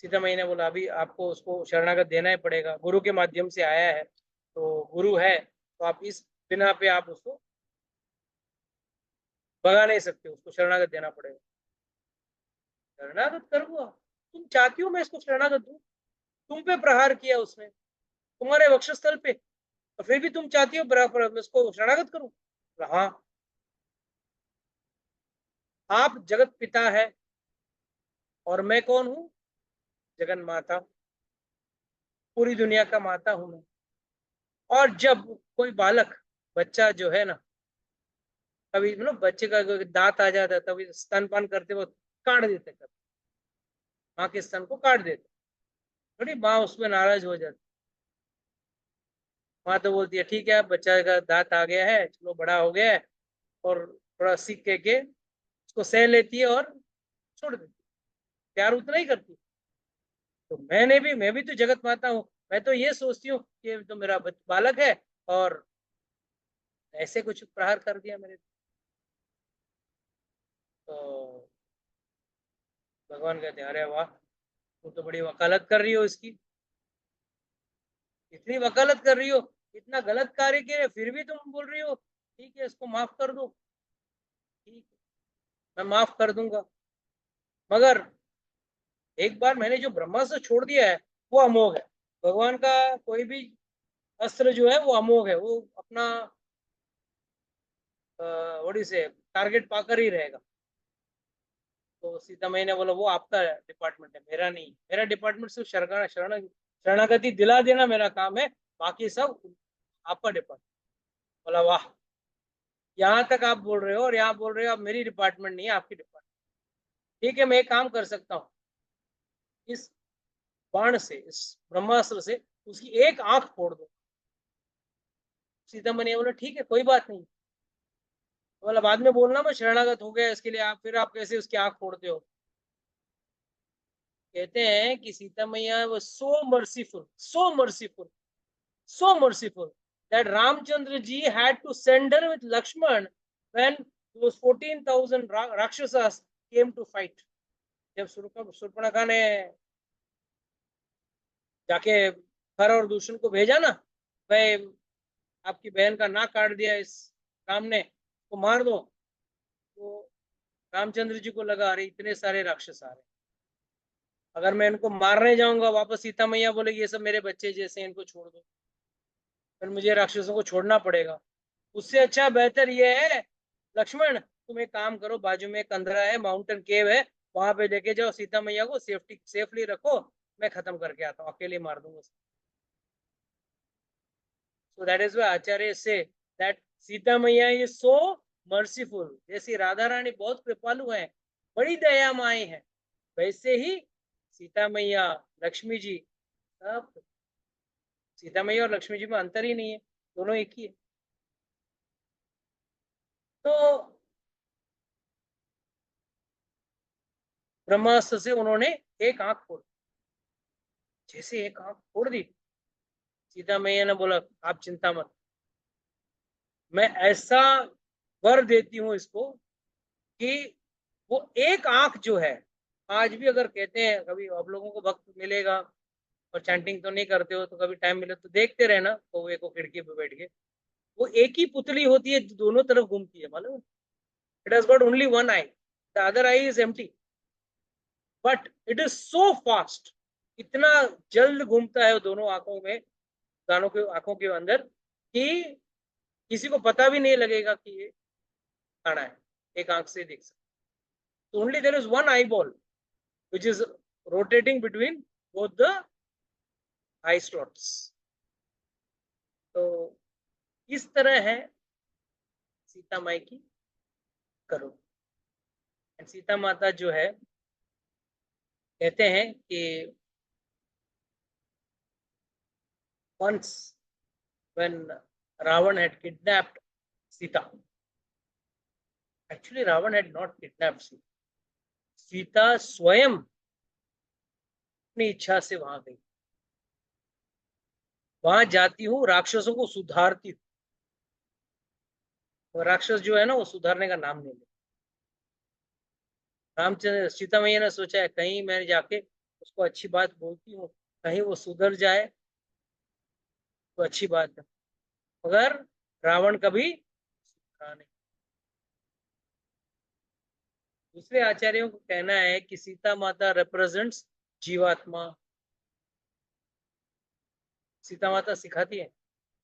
सीता मैया ने बोला, अभी आपको उसको शरणागत देना ही पड़ेगा, गुरु के माध्यम से आया है, तो गुरु है, तो आप इस बिना पे आप उसको भगा नहीं सकते, उसको शरणागत देना पड़ेगा। शरणागत करूंगा? तुम चाहती हो मैं इसको शरणागत दूं? तुम पे प्रहार किया उसने, तुम्हारे वक्षस्थल पे, और फिर भी तुम चाहती हो इसको शरणागत करूं? हाँ, आप जगत पिता है और मैं कौन हूं? जगन माता, पूरी दुनिया का माता हूं मैं। और जब कोई बालक, बच्चा जो है ना, कभी मतलब बच्चे का दांत आ जाता है, तभी स्तनपान करते वक्त काट देते, कभी माँ के स्तन को काट देते, थोड़ी माँ उसमें नाराज हो जाती। माँ तो बोलती है, ठीक है, बच्चा का दांत आ गया है, चलो बड़ा हो गया है, और थोड़ा सीख के उसको सह लेती है और छोड़ देती, प्यार उतना ही करती। तो मैं भी तो जगत माता हूँ, मैं तो ये सोचती हूँ कि तो मेरा बालक है और ऐसे कुछ प्रहार कर दिया मेरे। तो भगवान कहते हैं, अरे वाह, तुम तो बड़ी वकालत कर रही हो इसकी, इतनी वकालत कर रही हो, इतना गलत कार्य किया, फिर भी तुम बोल रही हो ठीक है इसको माफ कर दो। ठीक है, मैं माफ कर दूंगा, मगर एक बार मैंने जो ब्रह्मास्त्र छोड़ दिया है वो अमोघ है। भगवान का कोई भी अस्त्र जो है वो अमोघ है, वो अपना वही से टारगेट पाकर ही रहेगा। तो सीता मैया ने बोला, वो आपका डिपार्टमेंट है, मेरा नहीं। मेरा डिपार्टमेंट सिर्फ शरणागति दिला देना मेरा काम है, बाकी सब आपका डिपार्टमेंट। बोला वाह, यहाँ तक आप बोल रहे हो और यहाँ बोल रहे हो आप मेरी डिपार्टमेंट नहीं है, आपकी डिपार्टमेंट। ठीक है, मैं एक काम कर सकता हूँ, इस बाण से, इस ब्रह्मास्त्र से उसकी एक आंख फोड़ दो। सीता मैया बोला, ठीक है, कोई बात नहीं। बोला, बाद में बोलना मैं शरणागत हो गया इसके लिए, आप फिर आप कैसे उसकी आंख फोड़ते हो? कहते हैं कि सीता मैया वो so merciful, so merciful, so merciful that Ramchandra ji had to send her with Lakshman when those 14,000 Rakshasas came to fight. जब शूर्पणखा ने जाके खर और दूषण को भेजा ना, भाई आपकी बहन का नाक काट दिया इस राम ने, तो मार दो, तो रामचंद्र जी को लगा अरे इतने सारे राक्षस आ रहे, अगर मैं इनको मारने जाऊंगा वापस सीता मैया बोलेगी ये सब मेरे बच्चे जैसे, इनको छोड़ दो, फिर मुझे राक्षसों को छोड़ना पड़ेगा। उससे अच्छा बेहतर ये है लक्ष्मण तुम एक काम करो, बाजू में एक अंधेरा है, माउंटेन केव है, वहां पे लेके जाओ सीता मैया को, सेफली रखो, मैं खत्म करके आता हूँ, अकेले मार दूंगा। So that is why Acharya say that Sita मैया इज सो मर्सीफुल। जैसी राधा रानी बहुत कृपालु है, बड़ी दया माई है, वैसे ही सीता मैया, लक्ष्मी जी, सब, सीता मैया और लक्ष्मी जी में अंतर ही नहीं है, दोनों एक ही है। तो ब्रह्मास्त्र से उन्होंने एक आंख फोड़, जैसे एक आंख फोड़ दी, सीता मैया ने बोला आप चिंता मत, मैं ऐसा वर देती हूँ इसको कि वो एक आंख जो है, आज भी अगर कहते हैं कभी आप लोगों को वक्त मिलेगा और चैंटिंग तो नहीं करते हो तो कभी टाइम मिले तो देखते रहना, कौवे को खिड़की पे बैठ के, वो एक ही पुतली होती है, दोनों तरफ घूमती है, मालूम? It has got only one I, the other I is empty, but it is so fast, इतना जल्द घूमता है दोनों आंखों में, दानों के आंखों के अंदर, कि किसी को पता भी नहीं लगेगा कि ये खाना है, एक आंख से देख सकते। So only there is one eyeball which is rotating between both the eye slots. तो इस तरह है सीता माई की करुणा। सीता माता जो है कहते हैं कि once when Ravan had kidnapped Sita, actually Ravan had not kidnapped Sita, Sita स्वयं अपनी इच्छा से वहां गई, वहां जाती हूँ राक्षसों को सुधारती हूँ, वो राक्षस जो है ना वो सुधारने का नाम नहीं ले। रामचंद्र सीता मैया ने सोचा है कहीं मैं जाके उसको अच्छी बात बोलती हूँ, कहीं वो सुधर जाए तो अच्छी बात है, मगर रावण कभी सुधरा नहीं। दूसरे आचार्यों को कहना है कि सीता माता रिप्रेजेंट्स जीवात्मा। सीता माता सिखाती है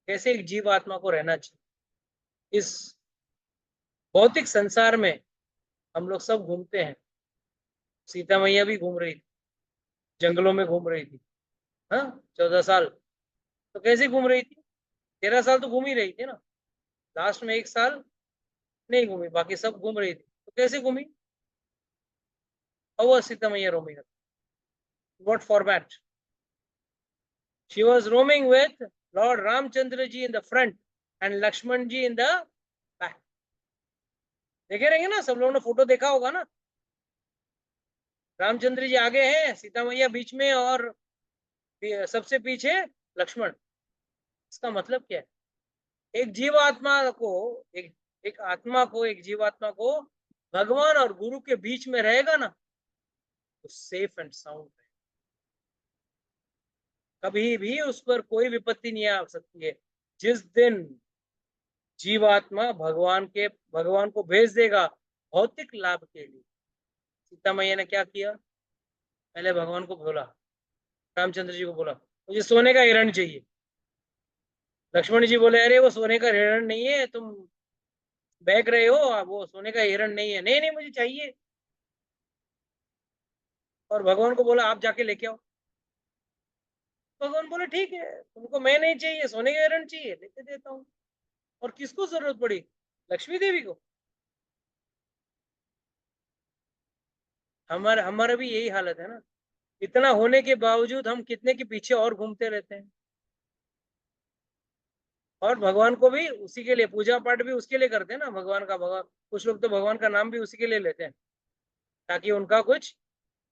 कैसे एक जीवात्मा को रहना चाहिए। इस भौतिक संसार में हम लोग सब घूमते हैं, सीता मैया भी घूम रही थी, जंगलों में घूम रही थी, हाँ 14 साल तो कैसे घूम रही थी, 13 साल तो घूम ही रही थी ना, लास्ट में 1 साल नहीं घूमी, बाकी सब घूम रही थी, तो कैसे घूमी? How was Sita Maiya roaming? What format? She was roaming with Lord Ramchandra ji in the front and Lakshman ji in the back. देखे रहेंगे ना, सब लोगों ने फोटो देखा होगा ना, रामचंद्र जी आगे हैं, सीता मैया बीच में और सबसे पीछे लक्ष्मण। इसका मतलब क्या है? एक जीवात्मा को, एक आत्मा को, एक जीवात्मा को भगवान और गुरु के बीच में रहेगा ना तो सेफ एंड साउंड है, कभी भी उस पर कोई विपत्ति नहीं आ सकती है। जिस दिन जीवात्मा भगवान को भेज देगा भौतिक लाभ के लिए, सीता मैया ने क्या किया, पहले भगवान को बोला, रामचंद्र जी को बोला मुझे सोने का हिरण चाहिए, लक्ष्मण जी बोले अरे वो सोने का हिरण नहीं है, तुम बहक रहे हो, वो सोने का हिरण नहीं है, नहीं नहीं मुझे चाहिए, और भगवान को बोला आप जाके लेके आओ। भगवान बोले ठीक है, तुमको मैं नहीं चाहिए, सोने का हिरण चाहिए, लेके देता हूँ। और किसको जरूरत पड़ी? लक्ष्मी देवी को। हमारा भी यही हालत है ना, इतना होने के बावजूद हम कितने के पीछे और घूमते रहते हैं, और भगवान को भी उसी के लिए, पूजा पाठ भी उसके लिए करते हैं ना, भगवान कुछ लोग तो भगवान का नाम भी उसी के लिए लेते हैं ताकि उनका कुछ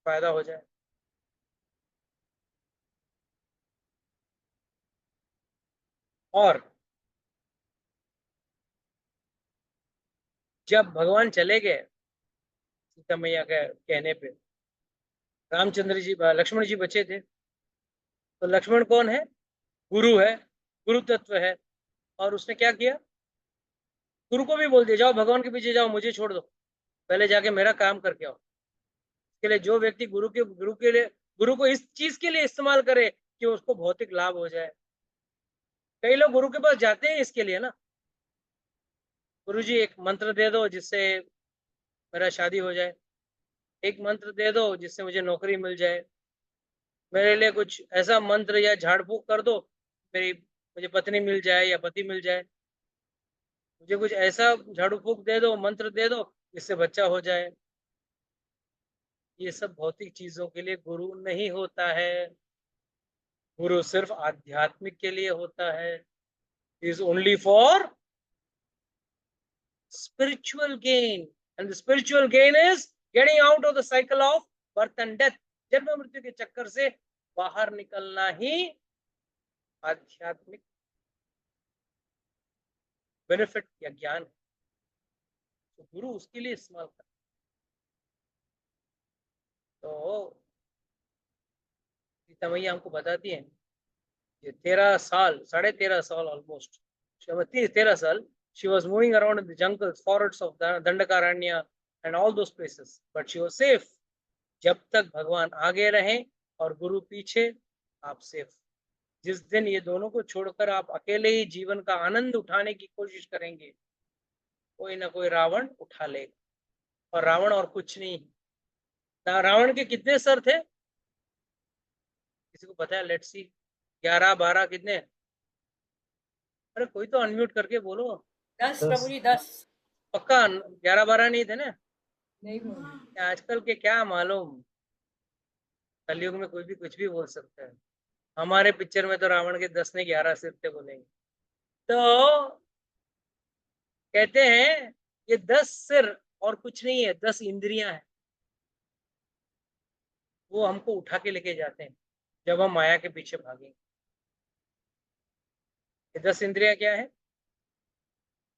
फायदा हो जाए। और जब भगवान चले गए सीता मैया के कहने पे, रामचंद्र जी लक्ष्मण जी बचे थे, तो लक्ष्मण कौन है? गुरु है, गुरु तत्व है। और उसने क्या किया? गुरु को भी बोल दिया जाओ भगवान के पीछे जाओ, मुझे छोड़ दो, पहले जाके मेरा काम करके आओ। इसके लिए जो व्यक्ति गुरु को इस चीज के लिए इस्तेमाल करे कि उसको भौतिक लाभ हो जाए। कई लोग गुरु के पास जाते हैं इसके लिए ना, गुरु जी एक मंत्र दे दो जिससे मेरा शादी हो जाए, एक मंत्र दे दो जिससे मुझे नौकरी मिल जाए, मेरे लिए कुछ ऐसा मंत्र या झाड़ फूक कर दो मुझे पत्नी मिल जाए या पति मिल जाए, मुझे कुछ ऐसा झाड़ू फूक दे दो, मंत्र दे दो जिससे बच्चा हो जाए। ये सब भौतिक चीजों के लिए गुरु नहीं होता है। गुरु सिर्फ आध्यात्मिक के लिए होता है। Is only for spiritual gain, and the spiritual gain is getting out of the cycle of birth and death, जन्म मृत्यु के चक्कर से बाहर निकलना ही आध्यात्मिक बेनिफिट या ज्ञान है। तो गुरु उसके लिए इस्तेमाल करता। तो सीता मैया हमको बताती है ये 13 साल, 13.5 साल ऑलमोस्ट, 13 साल she was moving around in the jungles, forests of Dandakaranya and all those places, but she was safe. जब तक भगवान आगे रहें और गुरु पीछे, आप सेफ। जिस दिन ये दोनों को छोड़कर आप अकेले ही जीवन का आनंद उठाने की कोशिश करेंगे, कोई ना कोई रावण उठा लेगा। और रावण और कुछ नहीं है। रावण के कितने सर थे किसी को पता है? लेट्स सी, 11, 12 कितने? अरे कोई तो अनम्यूट करके बोलो। 10 प्रभु जी, 10। पक्का 11, 12 नहीं थे ना? नहीं आजकल के क्या मालूम, कलयुग में कोई भी कुछ भी बोल सकता है। हमारे पिक्चर में तो रावण के 10 ने 11 सिर थे बोलेंगे। तो कहते हैं ये 10 सिर और कुछ नहीं है, 10 इंद्रियां हैं। वो हमको उठा के लेके जाते हैं जब हम माया के पीछे भागेंगे। ये 10 इंद्रियां क्या है?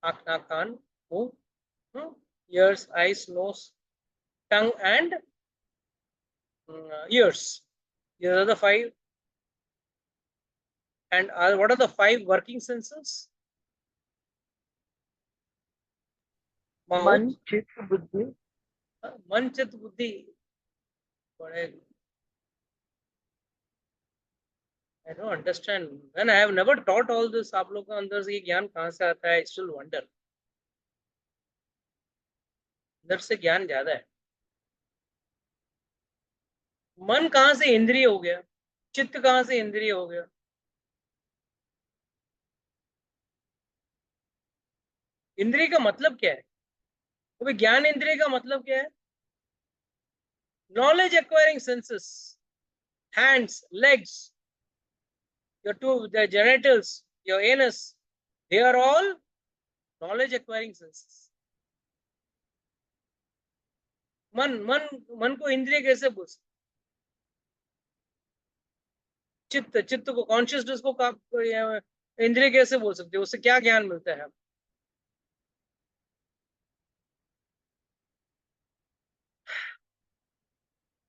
आँख, नाक, कान, मुंह, ears, eyes, nose, tongue and ears. These are the 5. And what are the 5 working senses? मन, चित्त, बुद्धि। मन, चित्त, बुद्धि। बड़े I don't understand. And I have never taught all this. आप लोग का अंदर से ये ज्ञान कहाँ से आता है? I still wonder. अंदर से ज्ञान ज्यादा है। मन कहाँ से इंद्रिय हो गया? चित्त कहाँ से इंद्रिय हो गया? इंद्रिय का मतलब क्या है? तो ज्ञान इंद्रिय का मतलब क्या है? Knowledge acquiring senses, hands, legs, the genitals, your anus, they are all knowledge acquiring senses. मन को इंद्रिय कैसे बोल सकते? चित्त को, कॉन्शियसनेस को इंद्रिय कैसे बोल सकते? उससे क्या ज्ञान मिलता है?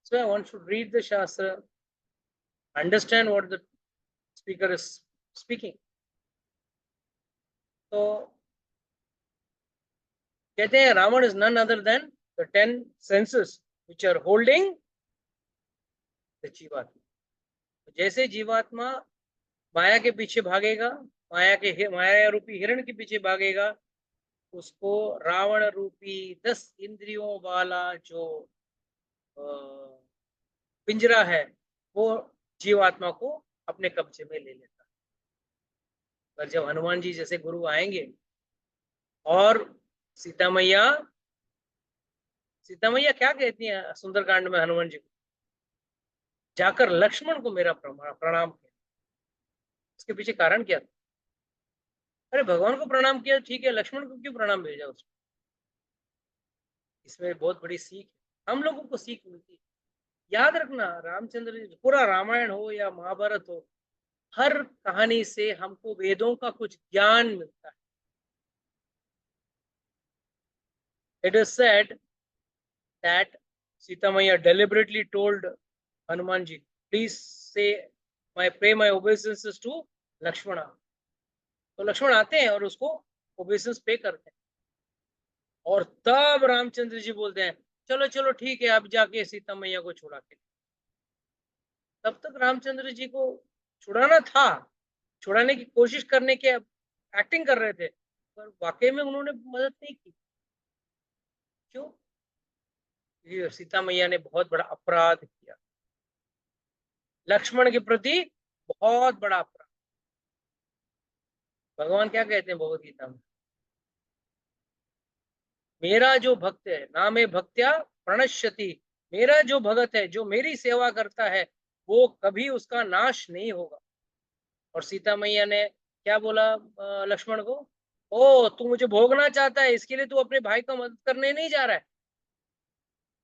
So one should read the Shastra, understand what the speaker is speaking. So कहते हैं Ravan is none other than the 10 senses which are holding the जीवात्मा. जैसे जीवात्मा माया के पीछे भागेगा, माया रूपी हिरण के पीछे भागेगा, उसको रावण रूपी 10 इंद्रियों वाला जो पिंजरा है वो जीवात्मा को अपने कब्जे में ले लेता है। पर जब हनुमान जी जैसे गुरु आएंगे और सीता मैया क्या कहती हैं सुंदरकांड में हनुमान जी को? जाकर लक्ष्मण को मेरा प्रणाम किया। उसके पीछे कारण क्या था? अरे भगवान को प्रणाम किया ठीक है, लक्ष्मण को क्यों प्रणाम भेजा उसको? इसमें बहुत बड़ी सीख है, हम लोगों को सीख मिलती है। याद रखना, रामचंद्र जी, पूरा रामायण हो या महाभारत हो, हर कहानी से हमको वेदों का कुछ ज्ञान मिलता है। It is said that Sita Maiya deliberately told Hanumanji, please say my pray my obeisances to Lakshmana. तो लक्ष्मण आते हैं और उसको ओबेसेंस पे करते हैं, और तब रामचंद्र जी बोलते हैं चलो चलो ठीक है, अब जाके सीता मैया को छुड़ा के। तब तक रामचंद्र जी को छुड़ाना था, छुड़ाने की कोशिश करने के एक्टिंग कर रहे थे, पर वाकई में उन्होंने मदद नहीं की। क्यों? ये सीता मैया ने बहुत बड़ा अपराध किया, लक्ष्मण के प्रति बहुत बड़ा अपराध। भगवान क्या कहते हैं भगवत गीता में? मेरा जो भक्त है नामे भक्त्या प्रणश्यति, मेरा जो भगत है, जो मेरी सेवा करता है, वो कभी उसका नाश नहीं होगा। और सीता मैया ने क्या बोला लक्ष्मण को? ओ तू मुझे भोगना चाहता है, इसके लिए तू अपने भाई का मदद करने नहीं जा रहा है,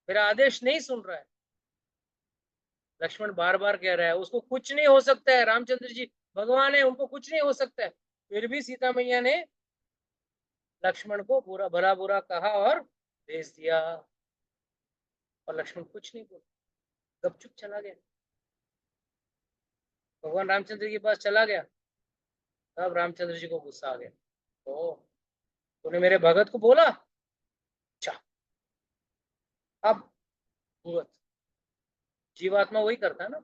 मेरा आदेश नहीं सुन रहा है। लक्ष्मण बार बार कह रहा है उसको कुछ नहीं हो सकता है, रामचंद्र जी भगवान है, उनको कुछ नहीं हो सकता है। फिर भी सीता मैया ने लक्ष्मण को बुरा भला बुरा कहा और भेज दिया, और लक्ष्मण कुछ नहीं बोला, गपचुप चला गया। भगवान रामचंद्र के पास चला गया, तब रामचंद्र जी को गुस्सा आ गया। ओ तूने मेरे भगत को बोला, अच्छा अब भगत जीवात्मा वही करता है ना,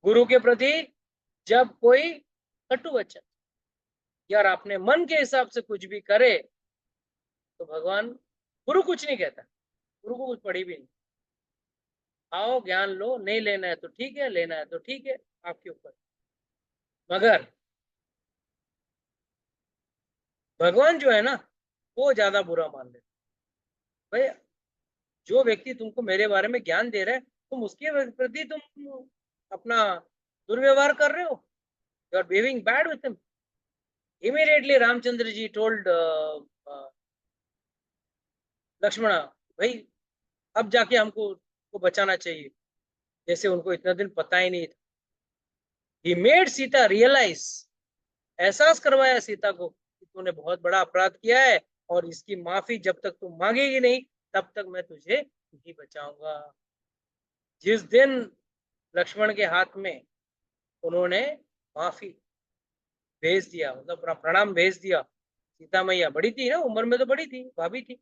गुरु के प्रति जब कोई कटु वचन या अपने मन के हिसाब से कुछ भी करे तो भगवान, गुरु कुछ नहीं कहता, गुरु को कुछ पढ़ी भी नहीं, आओ ज्ञान लो, नहीं लेना है तो ठीक है, लेना है तो ठीक है, आपके ऊपर। मगर भगवान जो है ना, वो ज्यादा बुरा मान लेते। भाई जो व्यक्ति तुमको मेरे बारे में ज्ञान दे रहा है, तुम उसके प्रति तुम अपना दुर्व्यवहार कर रहे हो, you are behaving bad with him. Immediately Ramchandra ji told Lakshman, भाई अब जाके हमको को बचाना चाहिए, जैसे उनको इतना दिन पता ही नहीं था। ही मेड सीता रियलाइज, एहसास करवाया सीता को कि तूने बहुत बड़ा अपराध किया है, और इसकी माफी जब तक तू मांगेगी नहीं तब तक मैं तुझे नहीं बचाऊंगा। जिस दिन लक्ष्मण के हाथ में उन्होंने माफी भेज दिया, मतलब अपना प्रणाम भेज दिया, सीता मैया बड़ी थी ना, उम्र में तो बड़ी थी, भाभी थी,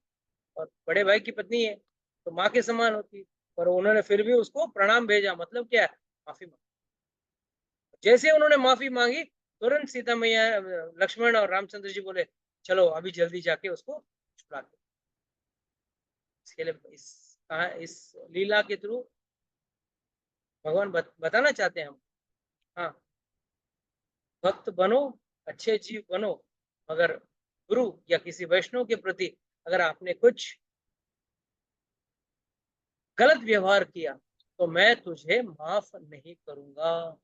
और बड़े भाई की पत्नी है तो माँ के समान होती, पर उन्होंने फिर भी उसको प्रणाम भेजा, मतलब क्या है? माफी मांगी। जैसे उन्होंने माफी मांगी, तुरंत सीता मैया, लक्ष्मण और रामचंद्र जी बोले चलो अभी जल्दी जाके उसको छुड़ा दो। इसके लिए इस लीला के थ्रू भगवान बताना चाहते हैं हम, हाँ भक्त बनो, अच्छे जीव बनो, मगर गुरु या किसी वैष्णव के प्रति अगर आपने कुछ गलत व्यवहार किया तो मैं तुझे माफ नहीं करूंगा।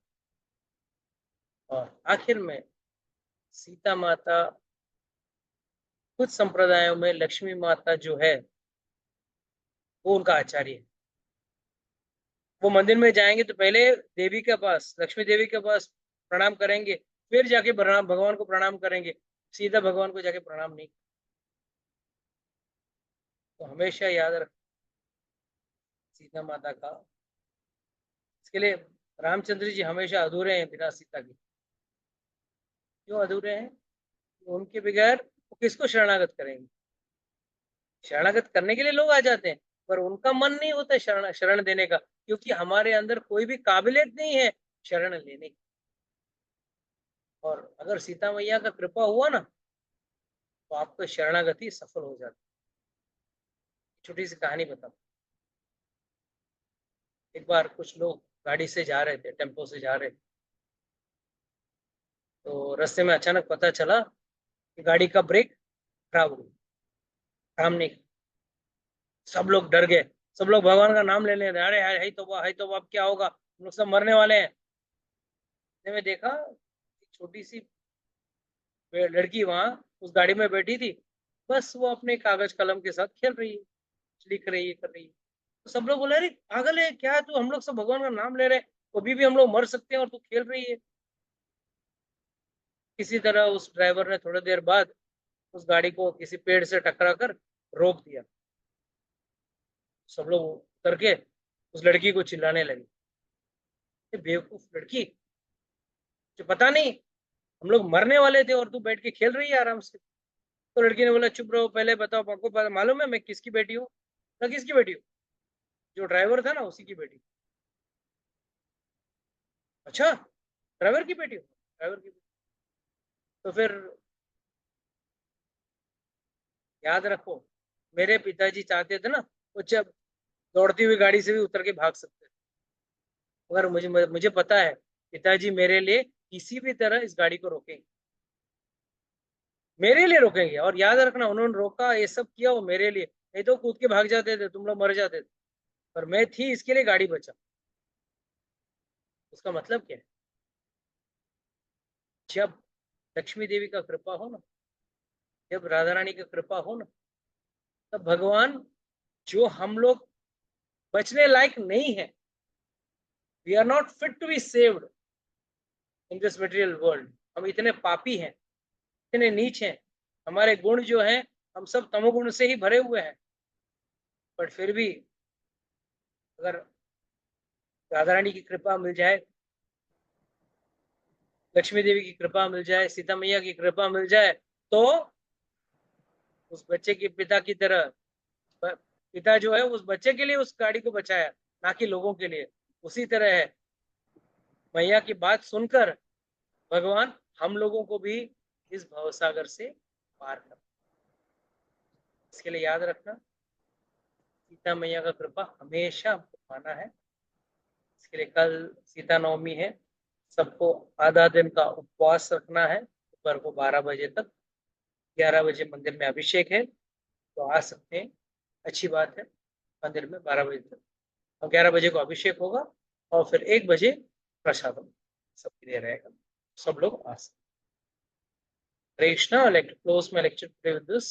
और आखिर में सीता माता, कुछ संप्रदायों में लक्ष्मी माता जो है वो उनका आचार्य है। वो मंदिर में जाएंगे तो पहले देवी के पास, लक्ष्मी देवी के पास प्रणाम करेंगे, फिर जाके भगवान को प्रणाम करेंगे, सीधा भगवान को जाके प्रणाम नहीं। तो हमेशा याद रख सीता माता का। इसके लिए रामचंद्र जी हमेशा अधूरे हैं बिना सीता के। क्यों अधूरे हैं? उनके बगैर वो किसको शरणागत करेंगे? शरणागत करने के लिए लोग आ जाते हैं, पर उनका मन नहीं होता शरण देने का, क्योंकि हमारे अंदर कोई भी काबिलियत नहीं है शरण लेने की। और अगर सीता मैया का कृपा हुआ ना तो आपको शरणागति सफल हो जाती। छोटी सी कहानी बताऊं। एक बार कुछ लोग गाड़ी से जा रहे थे, टेम्पो से जा रहे थे, तो रास्ते में अचानक पता चला कि गाड़ी का ब्रेक खराब हो गया, काम नहीं। सब लोग डर गए, सब लोग भगवान का नाम ले ले रहे, अरे हाय तो अब क्या होगा, हम लोग सब मरने वाले हैं। मैंने देखा छोटी सी लड़की वहां उस गाड़ी में बैठी थी, बस वो अपने कागज कलम के साथ खेल रही है, लिख रही है, कर रही है। तो सब लोग बोले अरे पागल है क्या तू, हम लोग सब भगवान का नाम ले रहे हैं, अभी भी हम लोग मर सकते हैं और तू खेल रही है। किसी तरह उस ड्राइवर ने थोड़ी देर बाद उस गाड़ी को किसी पेड़ से टकरा कर रोक दिया। सब लोग उतर के उस लड़की को चिल्लाने लगे, ये बेवकूफ लड़की, जो पता नहीं हम लोग मरने वाले थे और तू बैठ के खेल रही है आराम से। तो लड़की ने बोला, चुप रहो, पहले बताओ, आपको मालूम है मैं किसकी बेटी हूँ? मैं किसकी बेटी हूँ? जो ड्राइवर था ना उसी की बेटी। अच्छा, ड्राइवर की बेटी हूँ? ड्राइवर की बेटी। तो फिर याद रखो, मेरे पिताजी चाहते थे ना, वो जब दौड़ती हुई गाड़ी से भी उतर के भाग सकते थे, मगर मुझे पता है पिताजी मेरे लिए किसी भी तरह इस गाड़ी को रोकेंगे, मेरे लिए रोकेंगे। और याद रखना, उन्होंने रोका, ये सब किया वो मेरे लिए, नहीं तो कूद के भाग जाते थे, तुम लोग मर जाते थे, पर मैं थी इसके लिए गाड़ी बचा। उसका मतलब क्या है? जब लक्ष्मी देवी का कृपा हो ना, जब राधा रानी का कृपा हो ना, तब भगवान, जो हम लोग बचने लायक नहीं है, we are not fit to be saved in this material world, हम इतने पापी हैं, इतने नीच हैं, हमारे गुण जो हैं हम सब तमोगुण से ही भरे हुए हैं, बट फिर भी अगर राधा रानी की कृपा मिल जाए, लक्ष्मी देवी की कृपा मिल जाए, सीता मैया की कृपा मिल जाए, तो उस बच्चे के पिता की तरह, पिता जो है उस बच्चे के लिए उस गाड़ी को बचाया, ना कि लोगों के लिए। उसी तरह है, मैया की बात सुनकर भगवान हम लोगों को भी इस भवसागर से पार कर। इसके लिए याद रखना, सीता मैया का कृपा हमेशा हमको पाना है। इसके लिए कल सीता नवमी है, सबको आधा दिन का उपवास रखना है, दोपहर को 12 बजे तक। 11 बजे मंदिर में अभिषेक है, तो आ सकते हैं, अच्छी बात है। मंदिर में 12 बजे तक और 11 बजे को अभिषेक होगा, और फिर 1 बजे प्रसाद सबके लिए रहेगा, सब लोग आ सकते हैं। हरे Krishna. I'd like to close my lecture today with this.